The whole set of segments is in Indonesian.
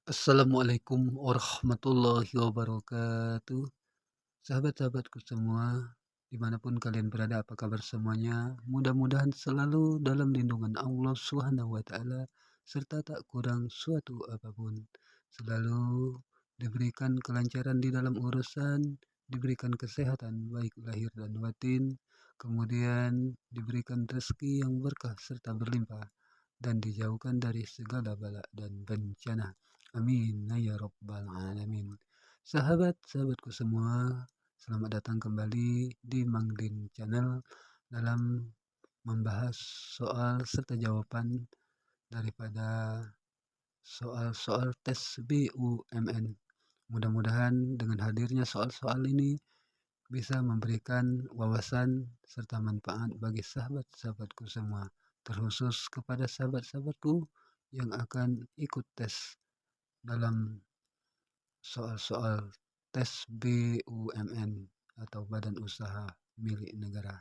Assalamualaikum warahmatullahi wabarakatuh. Sahabat-sahabatku semua, dimanapun kalian berada, apa kabar semuanya? Mudah-mudahan selalu dalam lindungan Allah Subhanahu wa Ta'ala, serta tak kurang suatu apapun. Selalu diberikan kelancaran di dalam urusan, diberikan kesehatan baik lahir dan batin, kemudian diberikan rezeki yang berkah serta berlimpah, dan dijauhkan dari segala bala dan bencana. Amin ya rabbal alamin. Sahabat-sahabatku semua, selamat datang kembali di Mangdin Channel dalam membahas soal serta jawaban daripada soal-soal tes BUMN. Mudah-mudahan dengan hadirnya soal-soal ini bisa memberikan wawasan serta manfaat bagi sahabat-sahabatku semua, terkhusus kepada sahabat-sahabatku yang akan ikut tes dalam soal-soal tes BUMN atau Badan Usaha Milik Negara.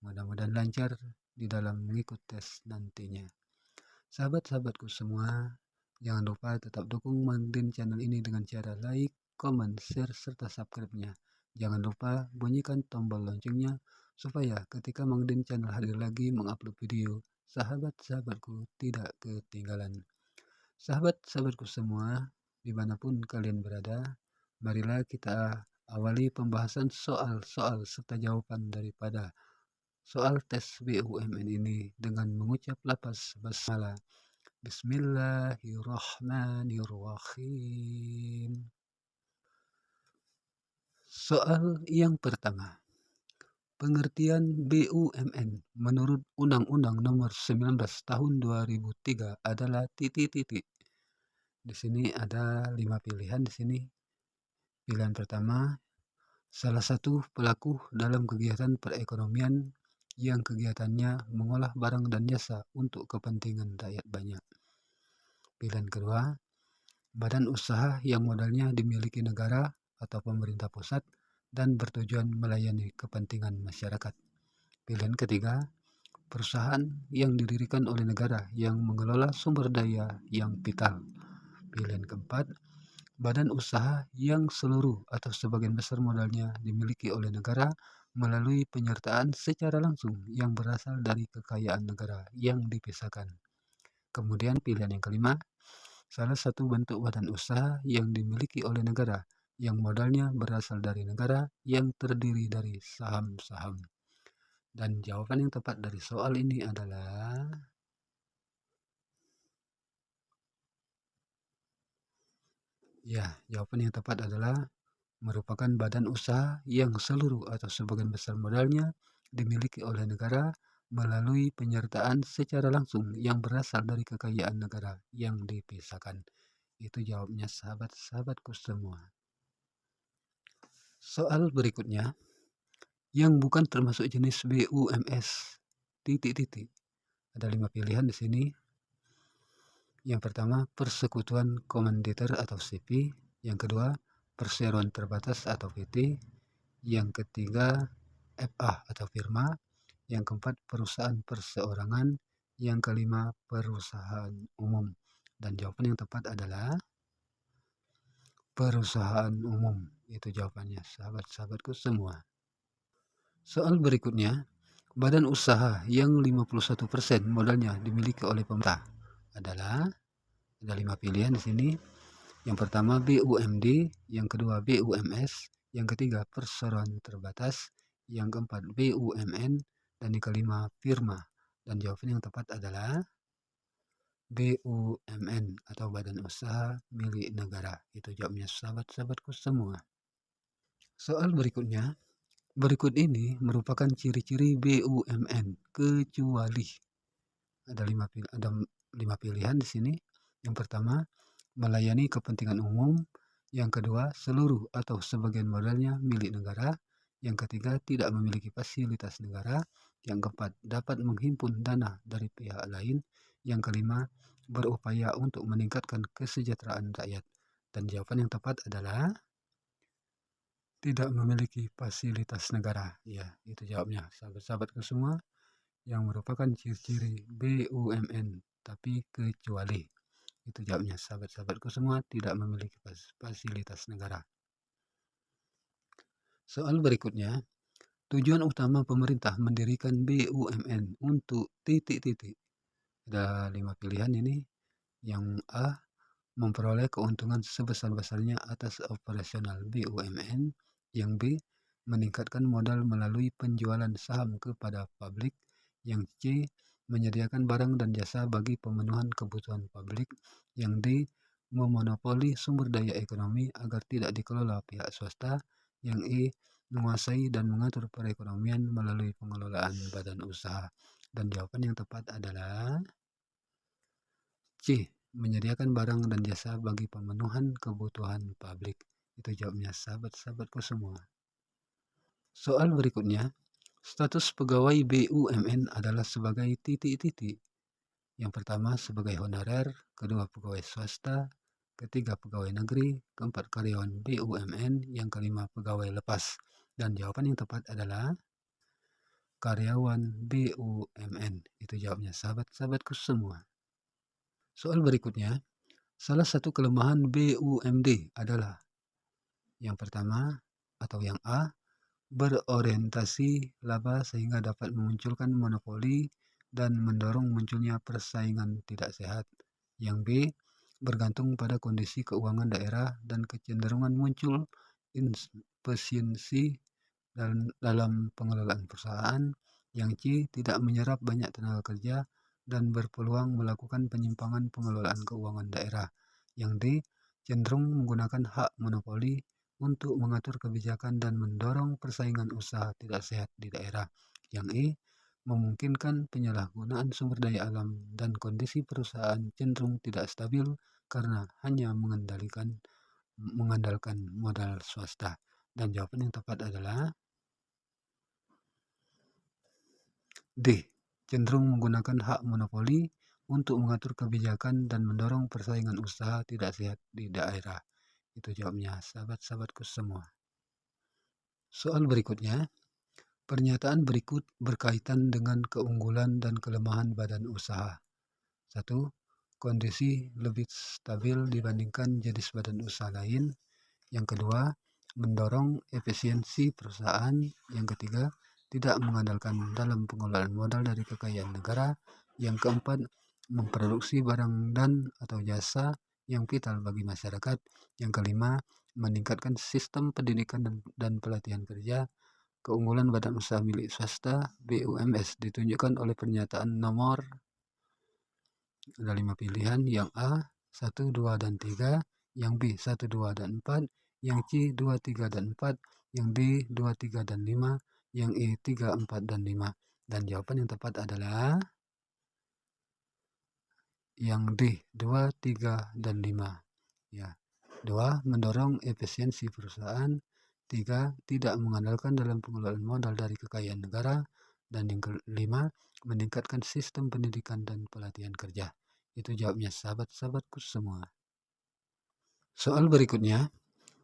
Mudah-mudahan lancar di dalam mengikuti tes nantinya. Sahabat-sahabatku semua, jangan lupa tetap dukung Mandin channel ini dengan cara like, comment, share, serta subscribe-nya. Jangan lupa bunyikan tombol loncengnya supaya ketika Mandin channel hadir lagi mengupload video, sahabat-sahabatku tidak ketinggalan. Sahabat-sahabatku semua, dimanapun kalian berada, marilah kita awali pembahasan soal-soal serta jawaban daripada soal tes BUMN ini dengan mengucap lafaz basmalah. Bismillahirrahmanirrahim. Soal yang pertama, pengertian BUMN menurut Undang-Undang Nomor 19 Tahun 2003 adalah titik-titik. Di sini ada 5 pilihan di sini. Pilihan pertama, salah satu pelaku dalam kegiatan perekonomian yang kegiatannya mengolah barang dan jasa untuk kepentingan rakyat banyak. Pilihan kedua, badan usaha yang modalnya dimiliki negara atau pemerintah pusat dan bertujuan melayani kepentingan masyarakat. Pilihan ketiga, perusahaan yang didirikan oleh negara yang mengelola sumber daya yang vital. Pilihan keempat, badan usaha yang seluruh atau sebagian besar modalnya dimiliki oleh negara melalui penyertaan secara langsung yang berasal dari kekayaan negara yang dipisahkan. Kemudian pilihan yang kelima, salah satu bentuk badan usaha yang dimiliki oleh negara yang modalnya berasal dari negara yang terdiri dari saham-saham. Dan jawaban yang tepat dari soal ini adalah jawaban yang tepat adalah merupakan badan usaha yang seluruh atau sebagian besar modalnya dimiliki oleh negara melalui penyertaan secara langsung yang berasal dari kekayaan negara yang dipisahkan. Itu jawabnya sahabat-sahabatku semua. Soal berikutnya, yang bukan termasuk jenis BUMS, titik-titik. Ada 5 pilihan di sini. Yang pertama, persekutuan komanditer atau CP. Yang kedua, perseroan terbatas atau PT. Yang ketiga, FA atau firma. Yang keempat, perusahaan perseorangan. Yang kelima, perusahaan umum. Dan jawaban yang tepat adalah perusahaan umum. Itu jawabannya, sahabat-sahabatku semua. Soal berikutnya, badan usaha yang 51% modalnya dimiliki oleh pemerintah adalah, ada 5 pilihan di sini. Yang pertama BUMD, yang kedua BUMS, yang ketiga perseroan terbatas, yang keempat BUMN, dan yang kelima firma. Dan jawaban yang tepat adalah BUMN atau badan usaha milik negara. Itu jawabnya sahabat-sahabatku semua. Soal berikutnya, berikut ini merupakan ciri-ciri BUMN kecuali. Ada 5 pilihan di sini. Yang pertama, melayani kepentingan umum. Yang kedua, seluruh atau sebagian modalnya milik negara. Yang ketiga, tidak memiliki fasilitas negara. Yang keempat, dapat menghimpun dana dari pihak lain. Yang kelima, berupaya untuk meningkatkan kesejahteraan rakyat. Dan jawaban yang tepat adalah tidak memiliki fasilitas negara. Ya, itu jawabnya, sahabat-sahabatku semua, yang merupakan ciri-ciri BUMN, tapi kecuali. Itu jawabnya, sahabat-sahabatku semua, tidak memiliki fasilitas negara. Soal berikutnya, tujuan utama pemerintah mendirikan BUMN untuk titik-titik. Ada 5 pilihan ini. Yang A, memperoleh keuntungan sebesar-besarnya atas operasional BUMN. Yang B, meningkatkan modal melalui penjualan saham kepada publik. Yang C, menyediakan barang dan jasa bagi pemenuhan kebutuhan publik. Yang D, memonopoli sumber daya ekonomi agar tidak dikelola pihak swasta. Yang E, menguasai dan mengatur perekonomian melalui pengelolaan badan usaha. Dan jawaban yang tepat adalah C, menyediakan barang dan jasa bagi pemenuhan kebutuhan publik. Itu jawabnya, sahabat-sahabatku semua. Soal berikutnya, status pegawai BUMN adalah sebagai titik-titik. Yang pertama sebagai honorer, kedua pegawai swasta, ketiga pegawai negeri, keempat karyawan BUMN, yang kelima pegawai lepas. Dan jawaban yang tepat adalah karyawan BUMN. Itu jawabnya, sahabat-sahabatku semua. Soal berikutnya, salah satu kelemahan BUMD adalah yang pertama atau yang A, berorientasi laba sehingga dapat memunculkan monopoli dan mendorong munculnya persaingan tidak sehat. Yang B, bergantung pada kondisi keuangan daerah dan kecenderungan muncul inefisiensi dalam pengelolaan perusahaan. Yang C, tidak menyerap banyak tenaga kerja dan berpeluang melakukan penyimpangan pengelolaan keuangan daerah. Yang D, cenderung menggunakan hak monopoli untuk mengatur kebijakan dan mendorong persaingan usaha tidak sehat di daerah. Yang E, memungkinkan penyalahgunaan sumber daya alam dan kondisi perusahaan cenderung tidak stabil karena hanya mengandalkan modal swasta. Dan jawaban yang tepat adalah D, cenderung menggunakan hak monopoli untuk mengatur kebijakan dan mendorong persaingan usaha tidak sehat di daerah. Itu jawabnya, sahabat-sahabatku semua. Soal berikutnya, pernyataan berikut berkaitan dengan keunggulan dan kelemahan badan usaha. 1. Kondisi lebih stabil dibandingkan jenis badan usaha lain. Yang kedua, mendorong efisiensi perusahaan. Yang ketiga, tidak mengandalkan dalam pengelolaan modal dari kekayaan negara. Yang keempat, memproduksi barang dan atau jasa yang vital bagi masyarakat. Yang kelima, meningkatkan sistem pendidikan dan pelatihan kerja. Keunggulan badan usaha milik swasta BUMS ditunjukkan oleh pernyataan nomor, ada 5 pilihan. Yang A, 1, 2, dan 3. Yang B, 1, 2, dan 4. Yang C, 2, 3, dan 4. Yang D, 2, 3, dan 5. Yang E, 3, 4, dan 5. Dan jawaban yang tepat adalah yang D, 2, 3, dan 5. Ya. 2. Mendorong efisiensi perusahaan. 3. Tidak mengandalkan dalam pengelolaan modal dari kekayaan negara. Dan yang kelima, meningkatkan sistem pendidikan dan pelatihan kerja. Itu jawabnya, sahabat-sahabatku semua. Soal berikutnya,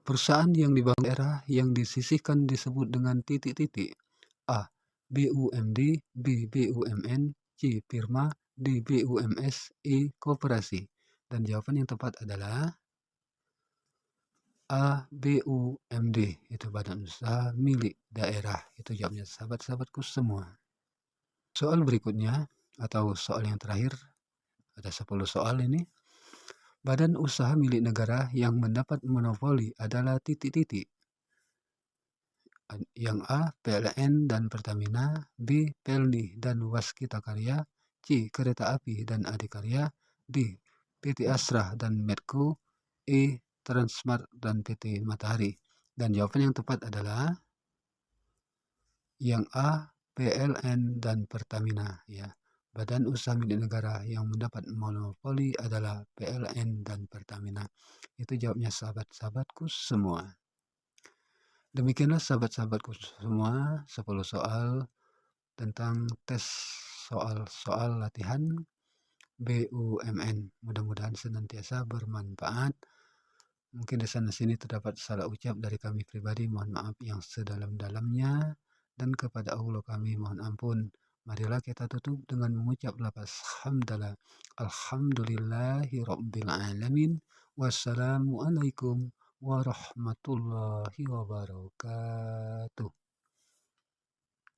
perusahaan yang dibangun daerah yang disisihkan disebut dengan titik-titik. A, BUMD, B, BUMN, C, firma, D, BUMS, E, koperasi. Dan jawaban yang tepat adalah A, BUMD, itu badan usaha milik daerah. Itu jawabnya, sahabat-sahabatku semua. Soal berikutnya, atau soal yang terakhir, ada 10 soal ini. Badan usaha milik negara yang mendapat monopoli adalah titik-titik. Yang A, PLN dan Pertamina, B, Pelni dan Waskita Karya, C, Kereta Api dan Adikarya, D, PT Astra dan Medco, E, Transmart dan PT Matahari. Dan jawaban yang tepat adalah yang A, PLN dan Pertamina. Ya. Badan usaha milik negara yang mendapat monopoli adalah PLN dan Pertamina. Itu jawabnya, sahabat-sahabatku semua. Demikianlah sahabat-sahabatku semua, 10 soal tentang tes soal-soal latihan BUMN. Mudah-mudahan senantiasa bermanfaat. Mungkin di sana sini terdapat salah ucap dari kami pribadi, mohon maaf yang sedalam-dalamnya, dan kepada Allah kami mohon ampun. Marilah kita tutup dengan mengucap lafaz hamdalah. Alhamdulillahirabbil alamin. Wassalamualaikum warahmatullahi wabarakatuh.